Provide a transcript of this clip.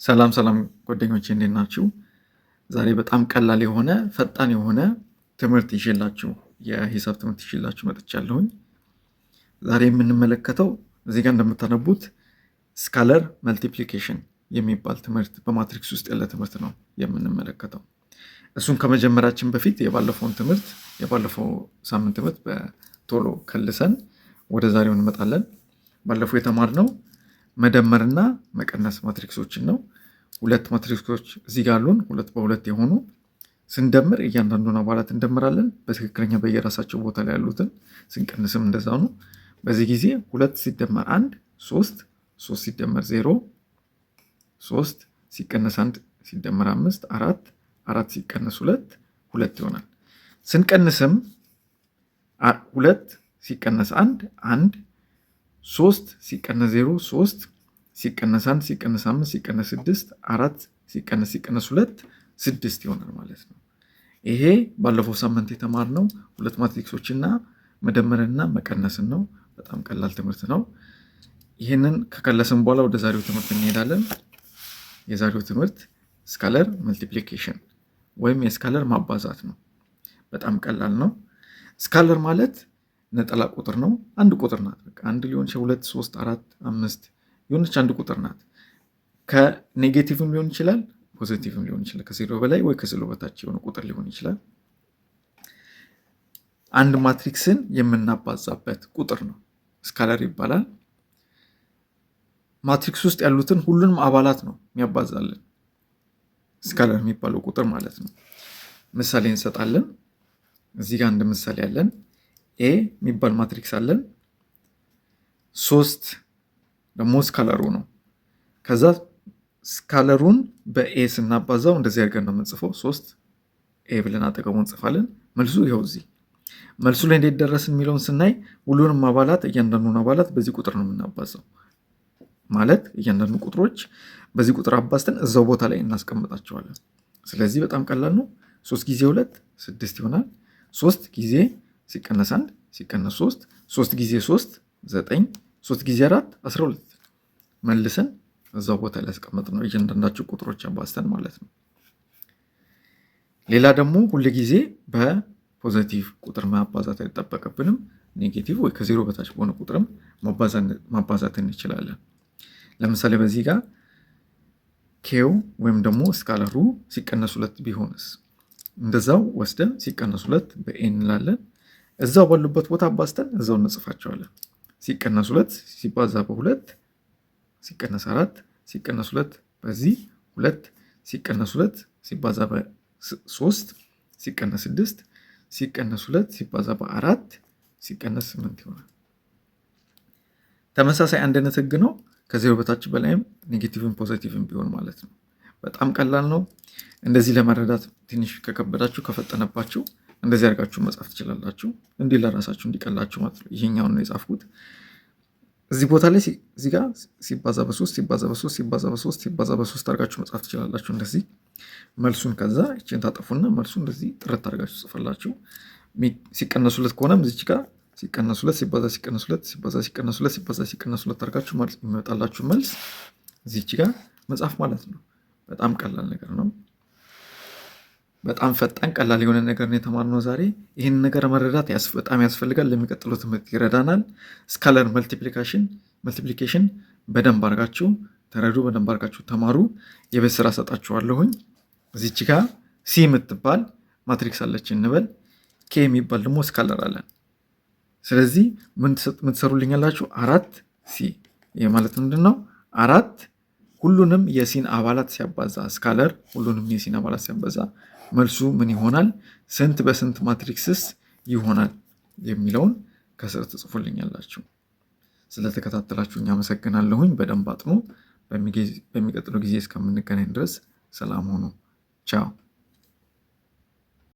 ሰላም ጓደኞቼ እንዴት ናችሁ? ዛሬ በጣም ቀላል የሆነ ፈጣን የሆነ ትምህርት ይዤላችሁ የሂሳብ ትምህርት ይዤላችሁ መጥቻለሁኝ። ዛሬ የምንመለከተው እዚህ ጋር እንደምታነቡት ስካለር መልቲፕሊኬሽን የሚባል ትምህርት በማትሪክስ ውስጥ ያለ ትምህርት ነው የምንመለከተው። እሱን ከመጀመራችን በፊት የባለፈው ሳምንት ትምህርት በቶሎ ከልሰን ወደ ዛሬው እንመጣለን። ባለፈው የተማርነው መደመርና መቀነስ ማትሪክሶችን ነው። ሁለት ማትሪክሶች እዚህ ጋር አሉን፣ ሁለት በሁለት የሆኑ ስንደምር እያንዳንዱን አባላት እንደምራለን በትክክለኛ በየራሳቸው ቦታ ላይ ያሉትን። ስንቀንስም እንደዛ ነው። በዚህ ጊዜ 2 ሲደመር 1 3፣ 3 ሲደመር 0 3፣ ሲቀነስ 1 ሲደመር 5 4፣ 4 ሲቀነስ 2 2 ይሆናል። ስንቀንስም 2 ሲቀነስ 1 1፣ 3 ሲቀነስ 0 3፣ ሲቀነስ 1 ሲቀነስ 5 ሲቀነስ 6 4፣ ሲቀነስ 2 6 ይሆናል ማለት ነው። ይሄ ባለፈው ሳምንት የተማርነው ሁለት ማትሪክሶችና መደመርና መቀነስን ነው። በጣም ቀላል ትምህርት ነው። ይህንን ከከለስን በኋላ ወደ ዛሬው ትምህርት እንሄዳለን። የዛሬው ትምህርት ስካለር መልቲፕሊኬሽን ወይም የስካለር ማባዛት ነው። በጣም ቀላል ነው። ስካለር ማለት ነጠላ ቁጥር ነው። አንድ ቁጥር ናት። በቃ አንድ ሊሆን ይችላል፣ 2 3 4 5 የሆነች አንድ ቁጥር ናት። ከኔጌቲቭም ሊሆን ይችላል፣ ፖዚቲቭም ሊሆን ይችላል። ከዜሮ በላይ ወይ ከዜሮ በታች የሆነ ቁጥር ሊሆን ይችላል። አንድ ማትሪክስን የምናባዛበት ቁጥር ነው ስካለር ይባላል። ማትሪክስ ውስጥ ያሉትን ሁሉንም አባላት ነው የሚያባዛልን ስካለር የሚባለው ቁጥር ማለት ነው። ምሳሌ እንሰጣለን። እዚህ ጋር አንድ ምሳሌ ያለን ኤ የሚባል ማትሪክስ አለን። 3 ደግሞ ስካለሩ ነው። ከዛ ስካለሩን በኤ ስናባዛው እንደዚህ አድርገን ነው የምንጽፈው። 3 ኤ ብለን አጠገቡ እንጽፋለን። መልሱ ይኸው እዚህ። መልሱ ላይ እንዴት ደረስን የሚለውን ስናይ ሁሉንም አባላት እያንዳንዱን አባላት በዚህ ቁጥር ነው የምናባዛው። ማለት እያንዳንዱ ቁጥሮች በዚህ ቁጥር አባዝተን እዛው ቦታ ላይ እናስቀምጣቸዋለን። ስለዚህ በጣም ቀላል ነው። 3 ጊዜ 2 6 ይሆናል። 3 ጊዜ ሲቀነስ 1 ሲቀነስ 3 3 ጊዜ 3 9 3 ጊዜ 4 12 መልሰን እዛው ቦታ ላይ ያስቀመጥ ነው እያንዳንዳቸው ቁጥሮች አባዝተን ማለት ነው። ሌላ ደግሞ ሁል ጊዜ በፖዚቲቭ ቁጥር ማባዛት አይጠበቅብንም። ኔጌቲቭ ወይ ከዜሮ በታች በሆነ ቁጥርም ማባዛት እንችላለን። ለምሳሌ በዚህ ጋር ኬው ወይም ደግሞ ስካለሩ ሲቀነስ 2 ቢሆንስ እንደዛው ወስደን ሲቀነስ 2 በኤ እንላለን። እዛው ባሉበት ቦታ አባዝተን እዛው እንጽፋቸዋለን። ሲቀነስ 2 ሲባዛ በ2 ሲቀነስ 4 ሲቀነስ 2 በዚህ 2 ሲቀነስ 2 ሲባዛ በ3 ሲቀነስ 6 ሲቀነስ 2 ሲባዛ በ4 ሲቀነስ 8 ይሆናል። ተመሳሳይ አንድ አይነት ህግ ነው። ከዜሮ በታች በላይም ኔጌቲቭን ፖዚቲቭን ቢሆን ማለት ነው። በጣም ቀላል ነው። እንደዚህ ለመረዳት ትንሽ ከከበዳችሁ ከፈጠነባችሁ እንደዚህ አድርጋችሁ መጻፍ ትችላላችሁ። እንዲህ ለራሳችሁ እንዲቀላችሁ ማለት ነው። ይሄኛውን ነው የጻፍኩት። እዚህ ቦታ ላይ እዚህ ጋር ሲባዛ በ3 ሲባዛ በ3 ሲባዛ በ3 ሲባዛ በ3 አድርጋችሁ መጻፍ ትችላላችሁ እንደዚህ። መልሱን ከዛ እቺን ታጠፉና መልሱ እንደዚህ ጥረት አድርጋችሁ ጽፈላችሁ። ሲቀነስ 2 ከሆነም እዚህ ጋር ሲቀነስ 2 ሲባዛ ሲቀነስ 2 ሲባዛ ሲቀነስ 2 ሲባዛ ሲቀነስ 2 አድርጋችሁ ማለት የሚመጣላችሁ መልስ እዚህ ጋር መጻፍ ማለት ነው። በጣም ቀላል ነገር ነው። በጣም ፈጣን ቀላል የሆነ ነገር ነው የተማርነው ዛሬ። ይህን ነገር መረዳት በጣም ያስፈልጋል። ለሚቀጥለው ትምህርት ይረዳናል። ስካለር መልቲፕሊኬሽን በደንብ አድርጋችሁ ተረዱ፣ በደንብ አድርጋችሁ ተማሩ። የቤት ስራ ሰጣችኋለሁኝ። እዚች ጋር ሲ የምትባል ማትሪክስ አለች እንበል። ኬ የሚባል ደግሞ ስካለር አለን። ስለዚህ ምን ትሰሩልኛላችሁ? 4 ሲ። ይህ ማለት ምንድን ነው? 4 ሁሉንም የሲን አባላት ሲያባዛ ስካለር ሁሉንም የሲን አባላት ሲያባዛ መልሱ ምን ይሆናል? ስንት በስንት ማትሪክስስ ይሆናል የሚለውን ከስር ትጽፉልኛላችሁ። ስለተከታተላችሁኝ አመሰግናለሁኝ። በደንብ አጥኑ። በሚቀጥለው ጊዜ እስከምንገናኝ ድረስ ሰላም ሁኑ። ቻው።